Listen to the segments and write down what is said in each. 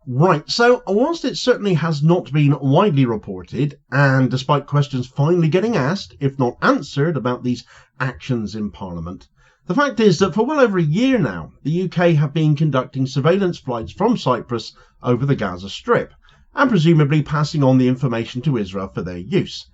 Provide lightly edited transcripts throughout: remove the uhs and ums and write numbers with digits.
Right, so whilst it certainly has not been widely reported, and despite questions finally getting asked, if not answered, about these actions in Parliament, the fact is that for well over a year now, the UK have been conducting surveillance flights from Cyprus over the Gaza Strip, and presumably passing on the information to Israel for their use.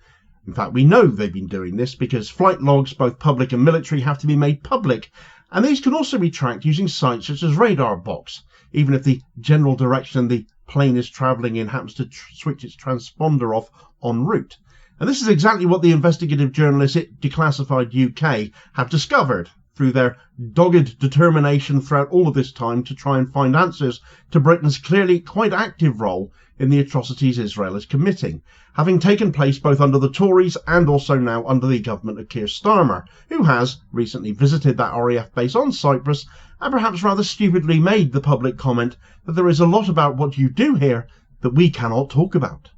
In fact, we know they've been doing this because flight logs, both public and military, have to be made public, and these can also be tracked using sites such as Radarbox, even if the general direction the plane is travelling in happens to switch its transponder off en route. And this is exactly what the investigative journalists at Declassified UK have discovered through their dogged determination throughout all of this time to try and find answers to Britain's clearly quite active role in the atrocities Israel is committing, having taken place both under the Tories and also now under the government of Keir Starmer, who has recently visited that RAF base on Cyprus and perhaps rather stupidly made the public comment that there is a lot about what you do here that we cannot talk about.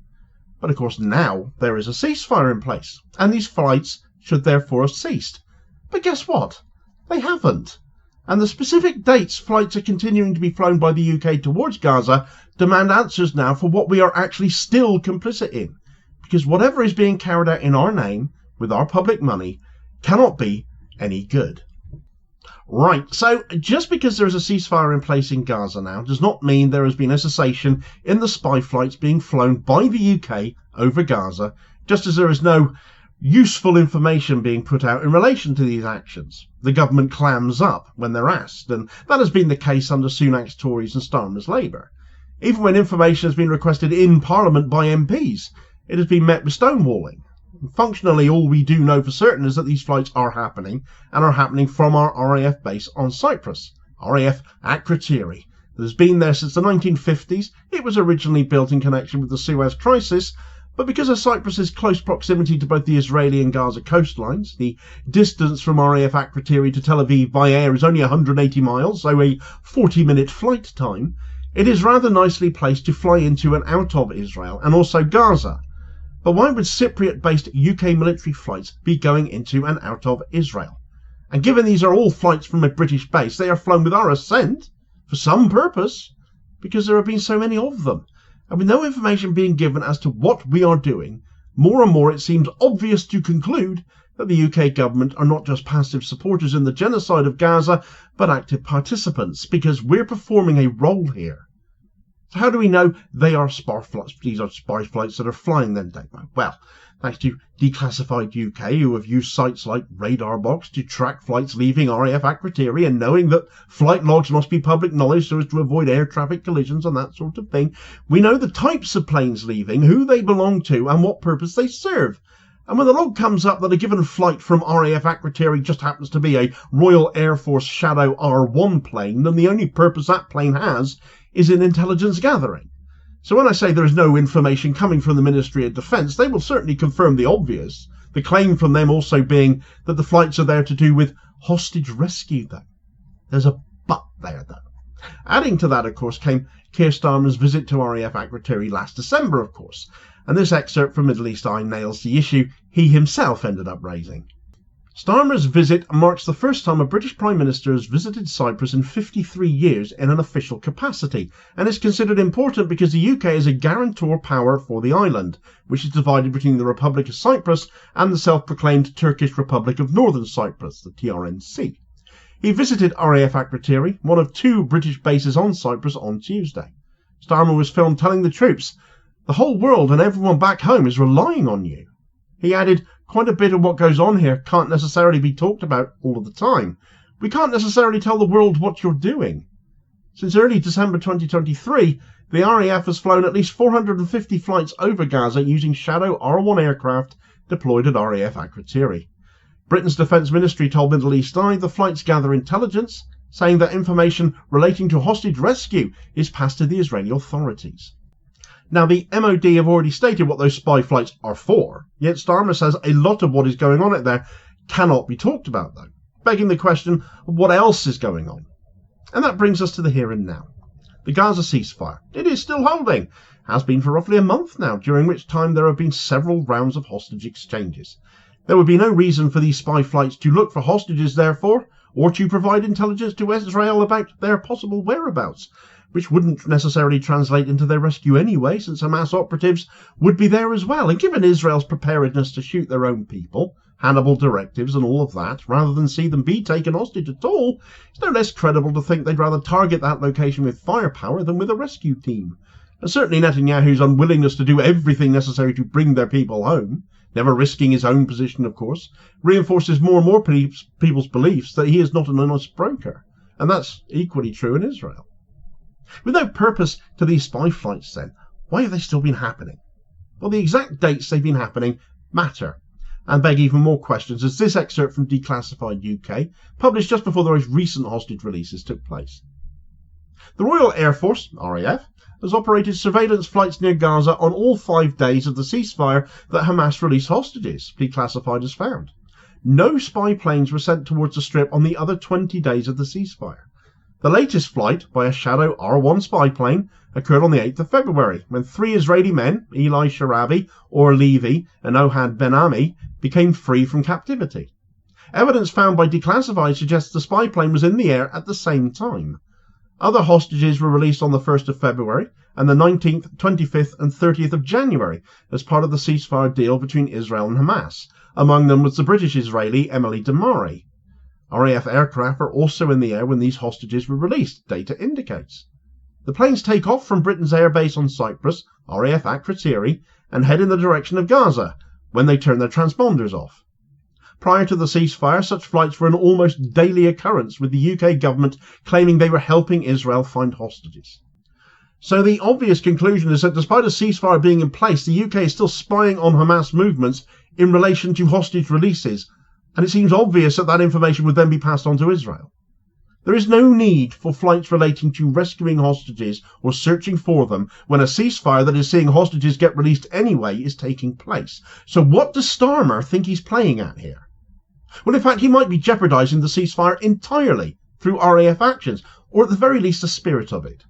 But of course now there is a ceasefire in place, and these flights should therefore have ceased. But guess what? They haven't. And the specific dates flights are continuing to be flown by the UK towards Gaza demand answers now for what we are actually still complicit in. Because whatever is being carried out in our name, with our public money, cannot be any good. Right, so just because there is a ceasefire in place in Gaza now does not mean there has been a cessation in the spy flights being flown by the UK over Gaza, just as there is no useful information being put out in relation to these actions. The government clams up when they're asked, and that has been the case under Sunak's Tories and Starmer's Labour. Even when information has been requested in Parliament by MPs, it has been met with stonewalling. Functionally, all we do know for certain is that these flights are happening, and are happening from our RAF base on Cyprus, RAF Akrotiri, that has been there since the 1950s. It was originally built in connection with the Suez Crisis, but because of Cyprus's close proximity to both the Israeli and Gaza coastlines, the distance from RAF Akrotiri to Tel Aviv by air is only 180 miles, so a 40-minute flight time, it is rather nicely placed to fly into and out of Israel, and also Gaza. But why would Cypriot-based UK military flights be going into and out of Israel? And given these are all flights from a British base, they are flown with our assent, for some purpose, because there have been so many of them. And with no information being given as to what we are doing, more and more it seems obvious to conclude that the UK government are not just passive supporters in the genocide of Gaza, but active participants, because we're performing a role here. So how do we know they are spy flights? These are spy flights that are flying then, Damo. Well, thanks to Declassified UK, who have used sites like Radarbox to track flights leaving RAF Akrotiri, and knowing that flight logs must be public knowledge so as to avoid air traffic collisions and that sort of thing. We know the types of planes leaving, who they belong to, and what purpose they serve. And when the log comes up that a given flight from RAF Akrotiri just happens to be a Royal Air Force Shadow R1 plane, then the only purpose that plane has is in intelligence gathering. So when I say there is no information coming from the Ministry of Defence, they will certainly confirm the obvious, the claim from them also being that the flights are there to do with hostage rescue, though. There's a but there, though. Adding to that, of course, came Keir Starmer's visit to RAF Akrotiri last December, of course, and this excerpt from Middle East Eye nails the issue he himself ended up raising. Starmer's visit marks the first time a British Prime Minister has visited Cyprus in 53 years in an official capacity, and is considered important because the UK is a guarantor power for the island, which is divided between the Republic of Cyprus and the self-proclaimed Turkish Republic of Northern Cyprus, the TRNC. He visited RAF Akrotiri, one of 2 British bases on Cyprus, on Tuesday. Starmer was filmed telling the troops, "The whole world and everyone back home is relying on you." He added, "Quite a bit of what goes on here can't necessarily be talked about all of the time. We can't necessarily tell the world what you're doing." Since early December 2023, the RAF has flown at least 450 flights over Gaza using Shadow R1 aircraft deployed at RAF Akrotiri. Britain's Defence Ministry told Middle East Eye the flights gather intelligence, saying that information relating to hostage rescue is passed to the Israeli authorities. Now, the MOD have already stated what those spy flights are for, yet Starmer says a lot of what is going on out there cannot be talked about, though, begging the question of what else is going on. And that brings us to the here and now. The Gaza ceasefire. It is still holding, has been for roughly a month now, during which time there have been several rounds of hostage exchanges. There would be no reason for these spy flights to look for hostages, therefore, or to provide intelligence to Israel about their possible whereabouts. which wouldn't necessarily translate into their rescue anyway, since Hamas operatives would be there as well. And given Israel's preparedness to shoot their own people, Hannibal directives and all of that, rather than see them be taken hostage at all, it's no less credible to think they'd rather target that location with firepower than with a rescue team. And certainly Netanyahu's unwillingness to do everything necessary to bring their people home, never risking his own position of course, reinforces more and more people's beliefs that he is not an honest broker. And that's equally true in Israel. With no purpose to these spy flights then, why have they still been happening? Well, the exact dates they've been happening matter, and beg even more questions, as this excerpt from Declassified UK, published just before the most recent hostage releases took place. The Royal Air Force, RAF, has operated surveillance flights near Gaza on all 5 days of the ceasefire that Hamas released hostages, Declassified has found. No spy planes were sent towards the Strip on the other 20 days of the ceasefire. The latest flight by a shadow R-1 spy plane occurred on the 8th of February, when 3 Israeli men, Eli Sharavi, Or Levy, and Ohad Ben-Ami, became free from captivity. Evidence found by Declassified suggests the spy plane was in the air at the same time. Other hostages were released on the 1st of February and the 19th, 25th and 30th of January as part of the ceasefire deal between Israel and Hamas. Among them was the British-Israeli Emily Damari. RAF aircraft are also in the air when these hostages were released, data indicates. The planes take off from Britain's airbase on Cyprus, RAF Akrotiri, and head in the direction of Gaza, when they turn their transponders off. Prior to the ceasefire, such flights were an almost daily occurrence, with the UK government claiming they were helping Israel find hostages. So the obvious conclusion is that despite a ceasefire being in place, the UK is still spying on Hamas movements in relation to hostage releases, and it seems obvious that that information would then be passed on to Israel. There is no need for flights relating to rescuing hostages or searching for them when a ceasefire that is seeing hostages get released anyway is taking place. So what does Starmer think he's playing at here? Well, in fact, he might be jeopardising the ceasefire entirely through RAF actions, or at the very least the spirit of it.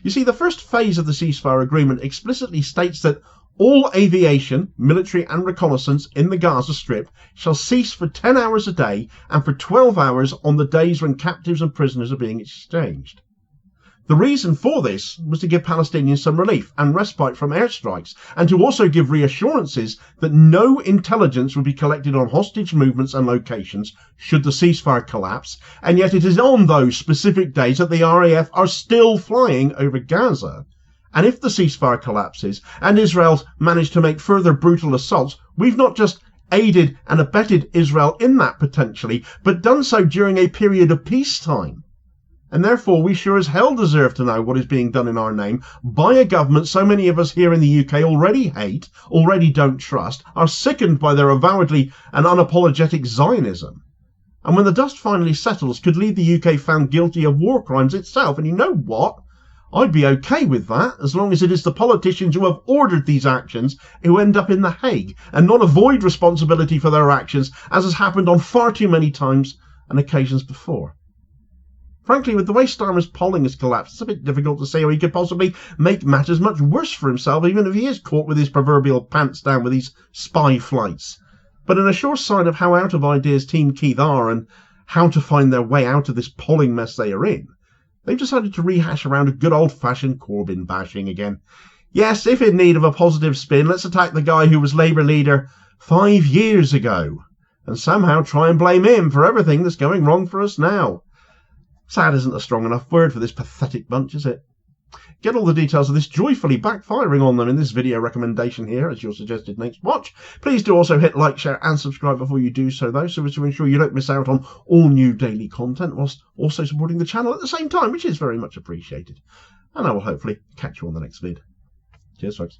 You see, the first phase of the ceasefire agreement explicitly states that all aviation, military and reconnaissance in the Gaza Strip shall cease for 10 hours a day and for 12 hours on the days when captives and prisoners are being exchanged. The reason for this was to give Palestinians some relief and respite from airstrikes, and to also give reassurances that no intelligence would be collected on hostage movements and locations should the ceasefire collapse, and yet it is on those specific days that the RAF are still flying over Gaza. And if the ceasefire collapses and Israel's managed to make further brutal assaults, we've not just aided and abetted Israel in that potentially, but done so during a period of peacetime. And therefore we sure as hell deserve to know what is being done in our name by a government so many of us here in the UK already hate, already don't trust, are sickened by their avowedly and unapologetic Zionism. And when the dust finally settles, could leave the UK found guilty of war crimes itself. And you know what? I'd be okay with that, as long as it is the politicians who have ordered these actions who end up in The Hague, and not avoid responsibility for their actions, as has happened on far too many times and occasions before. Frankly, with the way Starmer's polling has collapsed, it's a bit difficult to see how he could possibly make matters much worse for himself, even if he is caught with his proverbial pants down with these spy flights. But in a sure sign of how out of ideas Team Keith are and how to find their way out of this polling mess they are in, they've decided to rehash around a good old-fashioned Corbyn bashing again. Yes, if in need of a positive spin, let's attack the guy who was Labour leader 5 years ago, and somehow try and blame him for everything that's going wrong for us now. Sad isn't a strong enough word for this pathetic bunch, is it? Get all the details of this joyfully backfiring on them in this video recommendation here as your suggested next watch. Please do also hit like, share and subscribe before you do so though, so as to ensure you don't miss out on all new daily content, whilst also supporting the channel at the same time, which is very much appreciated. And I will hopefully catch you on the next vid. Cheers folks.